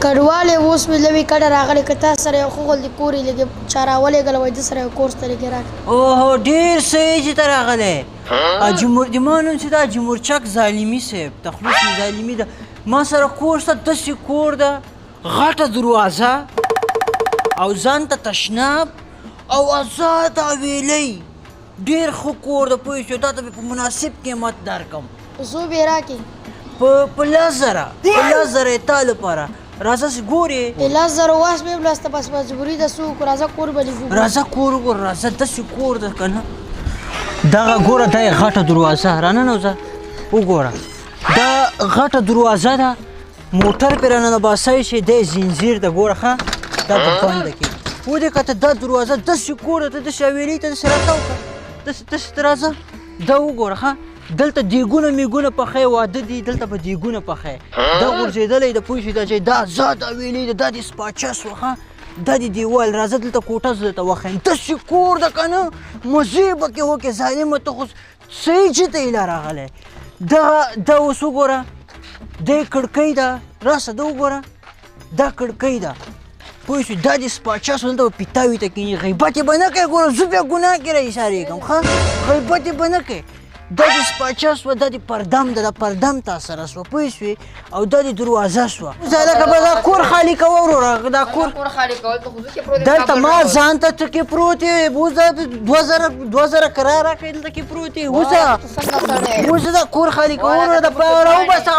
کډواله اوس مې لوي کډه راغلی که تا سره یو ښه غوندې کور یې لږ چا راولېږله وایي ده سره یو کورس ته لږې راکړه. اوهو ډېر صحیح چې ته راغلی. زما نوم چې دا جمهورچک ظالمي صاحب تخلص مې ظالمي ده. ما سره کور شته داسې کور ده غټه دروازه او ځان ته تشناب او آزاد حویلۍ ډېر ښه کور ده پوه شوې تا ته مې په مناسب قیمت درکړم. په څو بې راکړې؟ په 10,000 یې تا لپاره راځه چې ګورې 10,000 واس مې ولسته بس مجبوري ده څه وکړو راځه کور به دې ګورو. راځه کور وګوره راځه داسې کور ده که نه دغه ګوره دا یې غټه دروازه راننوځه وګوره دا غټه دروازه ده موټر پرې راننباسئ شي دی زنځیر ده ګوره ښه دا به بنده کړي ودې که ته دا دروازه داسې کور ده ته داسې حویلۍ ته داسې راته وکړه داسې ته راځه دا وګوره ښه دلته دیګونه میګونه پخی واده دي دلته به دیګونه پخی دا غورځېدلی ده پوه شوې دا چې دا آزاد حویلۍ ده دا دې سپاچه سوه ښه دا دې دیوال راځه دلته کوټه زه درته وښیم داسې کور ده که نه مزې به کې وکړې ظالمه ته خو صحیح چې ته ایله راغلی دا اوس وګوره دی کړکۍ ده راسه دا وګوره دا کړکۍ ده پوه شوې دا دې سپاچه سوه دلته به پیتاوي ته کښېني غیبت یې به نه کوې ګوره زه بیا ګناه کې را ایسارېږم ښه غیبت یې به نه کوې دا دې سپاچه سوه دا دې پردم ده دا پردم تا سره سوه پوه شوې او دا دې دروازه سوه هلکه به دا کور خالي کوه وروره دا کور دلته ما ځان ته ټکې پروت یې اوس 2,000 کرایه راکړې دلته کې پروت یې اوس دا کور خالي کوه وروره دا راوباسه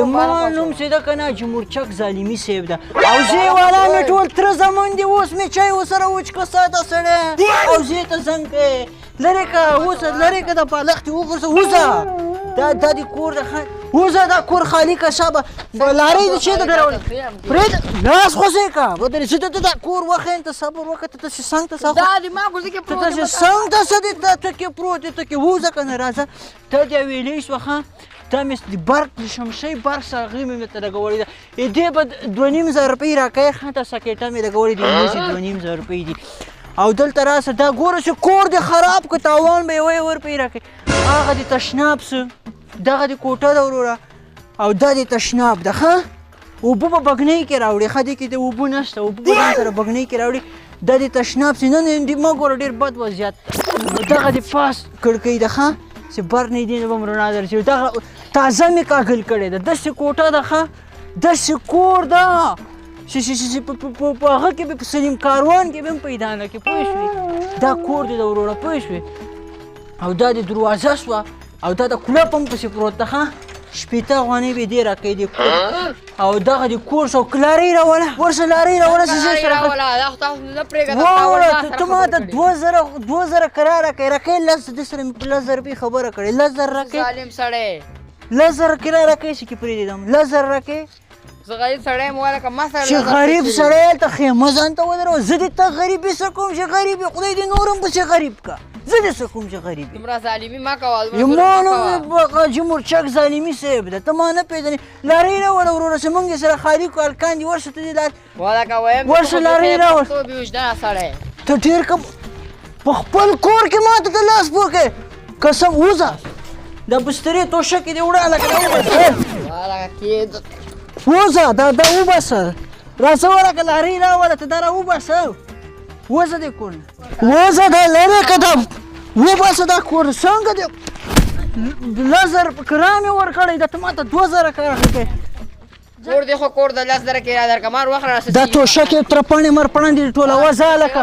ما نوم چې ده که نه جمهورچک ظالمي صاحب ده اوزې والا مې ټول تره زمون دي اوس مې چای ورسره وچ کړه ساده سړی اوزې ته زنګ کوې لرې که اوسه لرې که د بالښت یې وغورځه اوزه دا دې کور ده اوزه دا کور خالي که شابه لارۍ دې چېرته درولې پرېږده لاس خوځې که ودرې زه ته دا کور وښیم ته صبر وکړه ته داسې څنګ ته ته داسې څنګ ته څه دې ته کې پروت دی ته کې ووځه که نه راځه ته دې حویلۍ شوه ښه دا مې د برق د شمشۍ برق سره هغې مې ته لګولې ده دې به 2,500 روپۍ راکوې ښه ته سکېټه مې لګولې دي همداسې 2,500 روپۍ دي او دلته راسه دا ګوره چې کور دې خراب که تاوان به 1 روپۍ راکوې هغه دې تشناب څه دغه دې کوټه ده وروره او دا دې تشناب ده ښه اوبه به بګنۍ کې راوړې ښه دې کې د اوبو نشته اوبه به ځان سره بګنۍ کې راوړې دا دې تشناب چې نن مه ګوره ډېر بد وضعیت دغه دې پاس کړکۍ ده ښه چې بر نه دي نه به م رڼا درشي دغه تازه مې کاږل کړې ده داسې کوټه ده ښه داسې کور ده چې په هغه کې به په سلیم کاروان کې به هم پیدا نه کړې پوه شوې دا کور دې ده وروره پوه شوې او دا دې دروازه سوه او دا د کلپ هم پسې پروت ده ښه 80 افغانۍ به دې راکوې دې کور او دغه دې کور شو که لارۍ راوله ورشه لارۍ راوله چې زه سره ووړه ته ما ته 2,000 کرایه راکوې راکوې 10 دې سره مې په 10,000 روپۍ خبره کړې 10,000 راکوې 10,000 کرایه راکوې چې کې پرېږدم 10,000 راکوې چې غریب سړی هلته خیمه ځان ته ودروه زه دې ته غریبي څه کوم چې غریب یې خدای دې نور هم پسې غریب که زه دې څه کوم چې غریب یې ما نوم جمهورچک ظالمي صاحب ده ته ما نه پېژنې لارۍ راوله وروره چې موږ یې سره خالي کړو هلکان دي ورشه ته دې ورشه لارۍ راوله ته ډېر که په خپل کور کې ما ته ته لاس پور کوې قسم وځه دا بسترې توشکې دې وړه هلکه وځه دا وباسه راځه ورکه لارۍ راوله ته دا راوباسه وځه دې کور نه وځه دا لرې که دا وباسه دا کور څنګه دې 10,000 کرایه مې ورکړی ده ته ما ته 2,000 کرایه کوې دا توشکې ترپاڼې مرپاڼې دې ټوله وځه هلکه